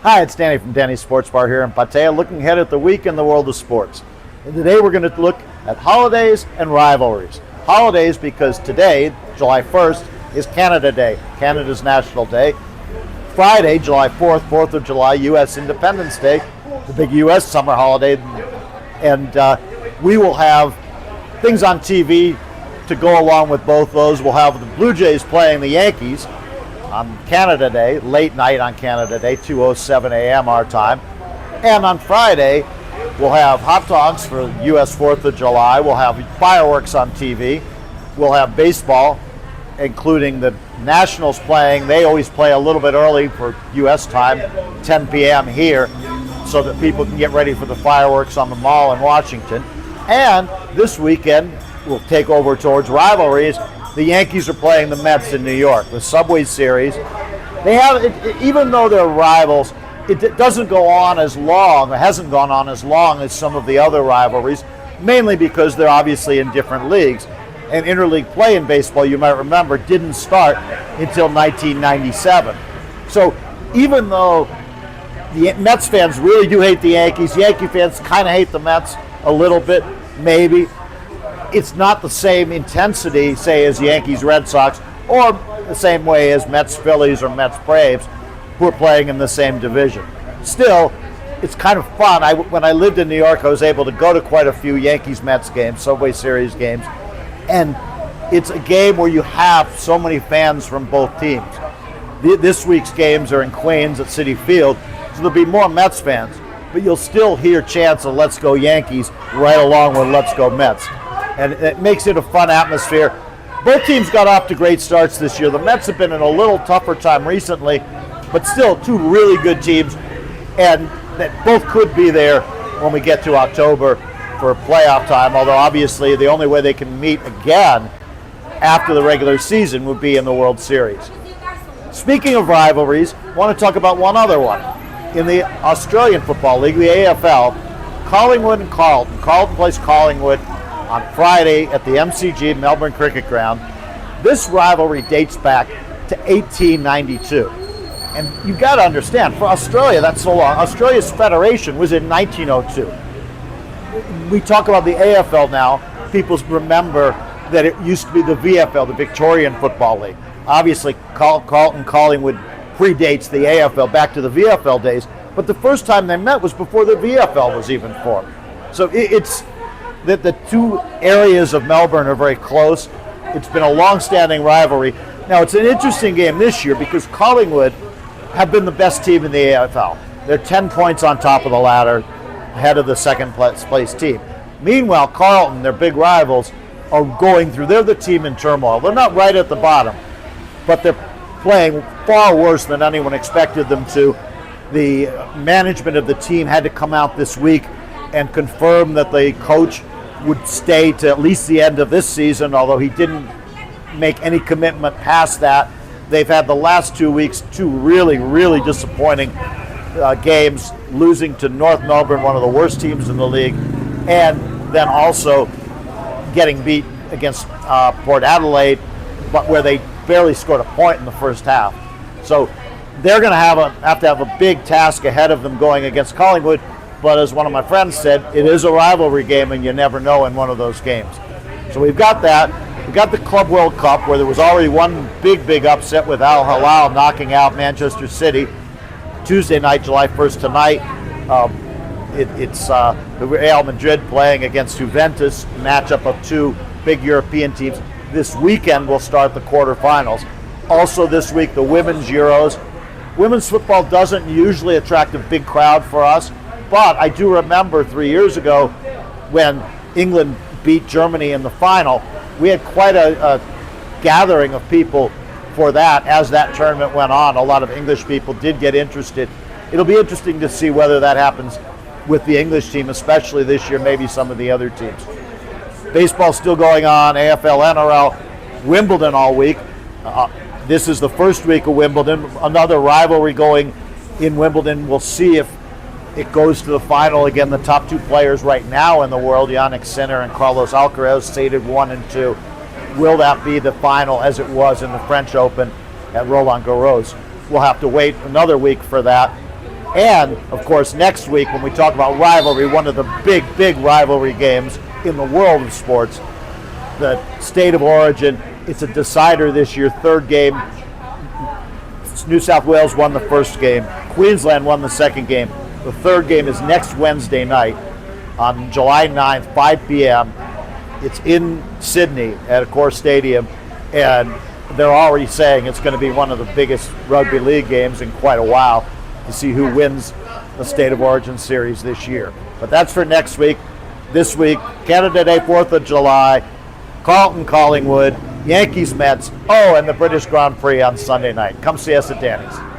Hi, it's Danny from Danny's Sports Bar here in Pattaya, looking ahead at the week in the world of sports. And today we're going to look at holidays and rivalries. Holidays because today, July 1st, is Canada Day, Canada's National Day. Friday, July 4th, 4th of July, U.S. Independence Day, the big U.S. summer holiday. And we will have things on TV to go along with both those. We'll have the Blue Jays playing the Yankees on Canada Day, late night on Canada Day, 2:07 a.m. our time. And on Friday, we'll have hot dogs for U.S. 4th of July. We'll have fireworks on TV. We'll have baseball, including the Nationals playing. They always play a little bit early for U.S. time, 10 p.m. here, so that people can get ready for the fireworks on the Mall in Washington. And this weekend, we'll take over towards rivalries. The Yankees are playing the Mets in New York, the Subway Series. They have, even though they're rivals, it doesn't go on as long, or hasn't gone on as long as some of the other rivalries, mainly because they're obviously in different leagues. And interleague play in baseball, you might remember, didn't start until 1997. So even though the Mets fans really do hate the Yankees, Yankee fans kind of hate the Mets a little bit, maybe. It's not the same intensity, say, as Yankees Red Sox, or the same way as Mets Phillies or Mets Braves, who are playing in the same division. Still, it's kind of fun. When I lived in New York, I was able to go to quite a few Yankees Mets games, Subway Series games, and it's a game where you have so many fans from both teams. This week's games are in Queens at Citi Field, so there'll be more Mets fans, but you'll still hear chants of "Let's Go Yankees" right along with "Let's Go Mets." And it makes it a fun atmosphere. Both teams got off to great starts this year. The Mets have been in a little tougher time recently, but still two really good teams, and that both could be there when we get to October for playoff time, although obviously the only way they can meet again after the regular season would be in the World Series. Speaking of rivalries, I want to talk about one other one. In the Australian Football League, the AFL, Collingwood and Carlton. Carlton plays Collingwood on Friday at the MCG, Melbourne Cricket Ground. This rivalry dates back to 1892. And you've got to understand, for Australia, that's so long. Australia's federation was in 1902. We talk about the AFL now. People remember that it used to be the VFL, the Victorian Football League. Obviously, Carlton Collingwood predates the AFL back to the VFL days, but the first time they met was before the VFL was even formed. So it's that the two areas of Melbourne are very close. It's been a long-standing rivalry. Now, it's an interesting game this year because Collingwood have been the best team in the AFL. They're 10 points on top of the ladder, ahead of the second place team. Meanwhile, Carlton, their big rivals, are going through. They're the team in turmoil. They're not right at the bottom, but they're playing far worse than anyone expected them to. The management of the team had to come out this week and confirm that the coach would stay to at least the end of this season, although he didn't make any commitment past that. They've had the last 2 weeks, two really, really disappointing games, losing to North Melbourne, one of the worst teams in the league, and then also getting beat against Port Adelaide, but where they barely scored a point in the first half. So they're going to have to have a big task ahead of them going against Collingwood. But as one of my friends said, it is a rivalry game, and you never know in one of those games. So we've got that. We've got the Club World Cup, where there was already one big upset with Al Hilal knocking out Manchester City Tuesday night, July 1st tonight. It's Real Madrid playing against Juventus, matchup of two big European teams. This weekend we'll start the quarterfinals. Also this week, the Women's Euros. Women's football doesn't usually attract a big crowd for us, but I do remember 3 years ago when England beat Germany in the final, we had quite a gathering of people for that as that tournament went on. A lot of English people did get interested. It'll be interesting to see whether that happens with the English team, especially this year, maybe some of the other teams. Baseball's still going on, AFL, NRL, Wimbledon all week. This is the first week of Wimbledon. Another rivalry going in Wimbledon. We'll see if it goes to the final. Again, the top two players right now in the world, Jannik Sinner and Carlos Alcaraz, seeded 1 and 2. Will that be the final as it was in the French Open at Roland Garros? We'll have to wait another week for that. And, of course, next week when we talk about rivalry, one of the big rivalry games in the world of sports, the State of Origin. It's a decider this year, third game. New South Wales won the first game. Queensland won the second game. The third game is next Wednesday night on July 9th, 5 p.m. It's in Sydney at Accor Stadium, and they're already saying it's going to be one of the biggest rugby league games in quite a while to see who wins the State of Origin series this year. But that's for next week. This week, Canada Day, 4th of July, Carlton, Collingwood, Yankees, Mets, and the British Grand Prix on Sunday night. Come see us at Danny's.